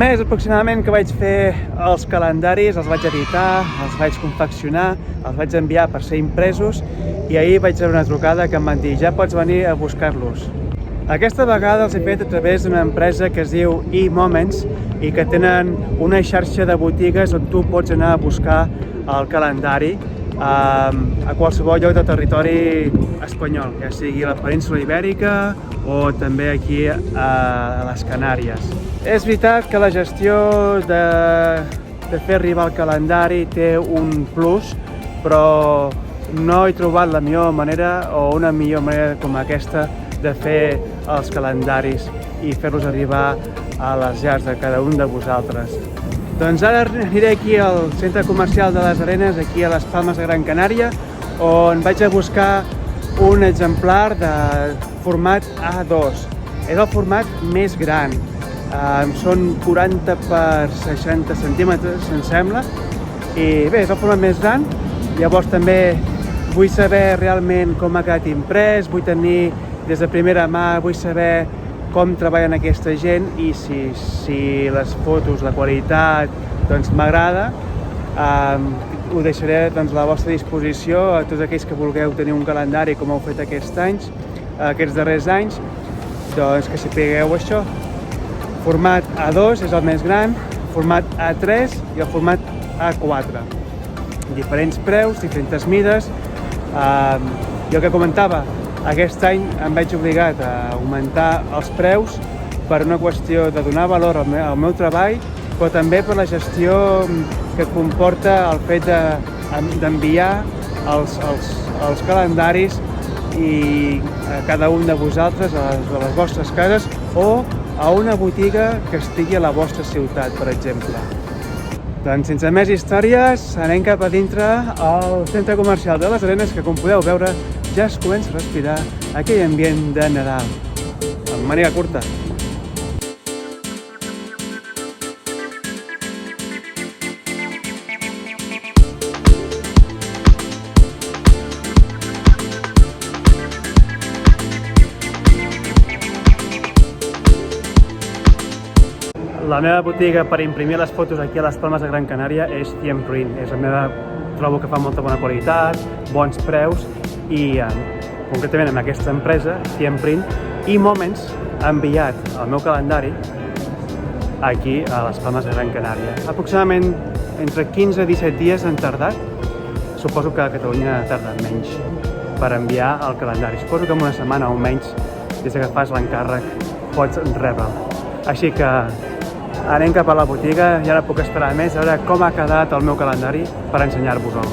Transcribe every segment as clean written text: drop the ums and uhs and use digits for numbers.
mes aproximadament que vaig fer els calendaris, els vaig editar, els vaig confeccionar, els vaig enviar per ser impresos i ahir vaig rebre una trucada que em van dir ja pots venir a buscar-los. Aquesta vegada els he fet a través d'una empresa que es diu eMoments i que tenen una xarxa de botigues on tu pots anar a buscar el calendari a qualsevol lloc del territori espanyol, ja sigui a la península Ibèrica o també aquí a les Canàries. És veritat que la gestió de fer arribar el calendari té un plus, però no he trobat la millor manera o una millor manera com aquesta de fer els calendaris i fer-los arribar a les llars de cada un de vosaltres. Doncs ara aniré aquí al centre comercial de les Arenes, aquí a les Palmes de Gran Canària, on vaig a buscar un exemplar de format A2. És el format més gran, són 40 per 60 centímetres, em sembla, i bé, és el format més gran. Llavors també vull saber realment com ha quedat imprès, vull tenir des de primera mà, vull saber com treballen aquesta gent i si les fotos, la qualitat, doncs m'agrada. Ho deixaré a la vostra disposició a tots aquells que vulgueu tenir un calendari com heu fet aquests darrers anys, doncs que sapigueu això. Format A2 és el més gran, format A3 i el format A4. Diferents preus, diferents mides. Jo que comentava, aquest any em veig obligat a augmentar els preus per una qüestió de donar valor al meu treball, però també per la gestió que comporta el fet d'enviar els calendaris i a cada un de vosaltres a les vostres cases o a una botiga que estigui a la vostra ciutat, per exemple. Doncs sense més històries, anem cap a dintre al centre comercial de les Arenes, que com podeu veure ja es comença a respirar aquell ambient de Nadal, amb màniga curta. La meva botiga per imprimir les fotos aquí a les Palmes de Gran Canària és Tiemprint. Trobo que fa molta bona qualitat, bons preus i concretament amb aquesta empresa, Tiemprint, eMoments ha enviat el meu calendari aquí a les Palmes de Gran Canària. Aproximadament entre 15 i 17 dies han tardat. Suposo que a Catalunya ha tardat menys per enviar el calendari. Suposo que en una setmana o menys, des que fas l'encàrrec, pots rebre'l. Així que anem cap a la botiga, ja no puc esperar més a veure com ha quedat el meu calendari per ensenyar-vos-el.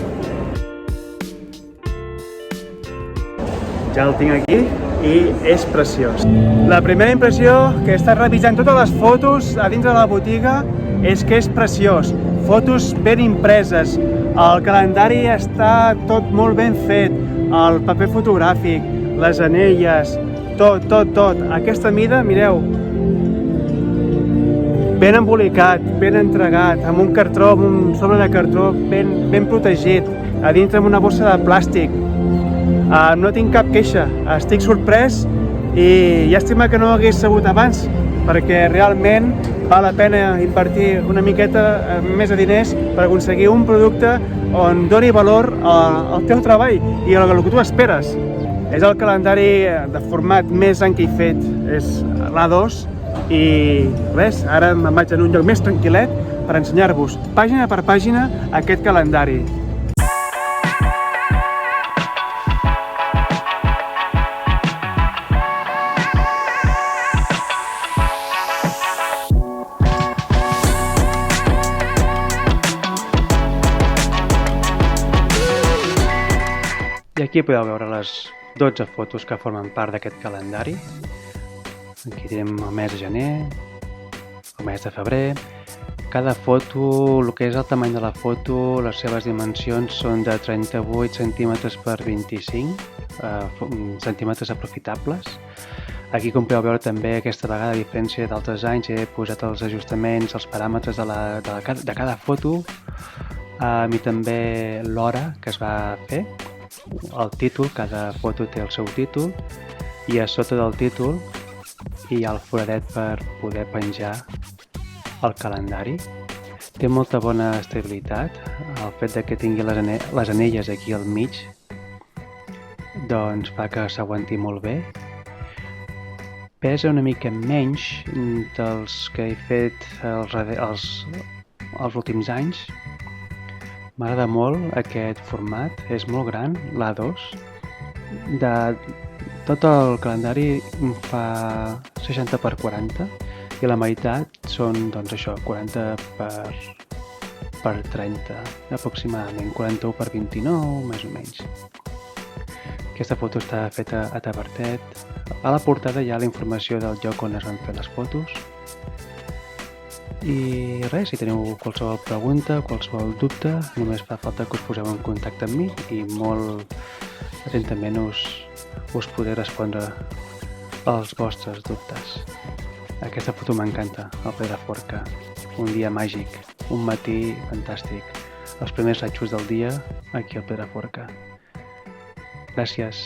Ja el tinc aquí i és preciós. La primera impressió, que he estat revisant totes les fotos a dins de la botiga, és que és preciós. Fotos ben impreses, el calendari està tot molt ben fet, el paper fotogràfic, les anelles, tot. Aquesta mida, mireu, ben embolicat, ben entregat, amb un cartró, amb un sobre de cartró ben protegit, a dintre amb una bossa de plàstic. No tinc cap queixa, estic sorprès i llàstima que no ho hagués sabut abans, perquè realment val la pena invertir una miqueta més de diners per aconseguir un producte on doni valor al teu treball i al que tu esperes. És el calendari de format més gran que he fet, és l'A2, i res, ara me'n vaig en un lloc més tranquil·let per ensenyar-vos pàgina per pàgina aquest calendari. I aquí podeu veure les 12 fotos que formen part d'aquest calendari. Aquí tenim el mes de gener, el mes de febrer. Cada foto, el que és el tamany de la foto, les seves dimensions són de 38 centímetres per 25 centímetres aprofitables. Aquí, com podeu veure també, aquesta vegada, a diferència d'altres anys, he posat els ajustaments, els paràmetres de cada foto i també l'hora que es va fer, el títol, cada foto té el seu títol i a sota del títol hi ha el foradet per poder penjar El calendari té molta bona estabilitat. El fet de que tingui les anelles aquí al mig doncs fa que s'aguanti molt bé. Pesa una mica menys dels que he fet els últims anys. M'agrada molt aquest format, és molt gran, l'A2. Tot el calendari fa 60 per 40 i la meitat són, doncs això, 40 per 30, aproximadament, 41 per 29, més o menys. Aquesta foto està feta a Tavertet. A la portada hi ha la informació del lloc on es van fer les fotos. I res, si teniu qualsevol pregunta, qualsevol dubte, només fa falta que us poseu en contacte amb mi i molt atentament us podré respondre als vostres dubtes. Aquesta foto m'encanta, el Pedraforca, un dia màgic, un matí fantàstic, els primers rajos del dia aquí al Pedraforca. Gràcies.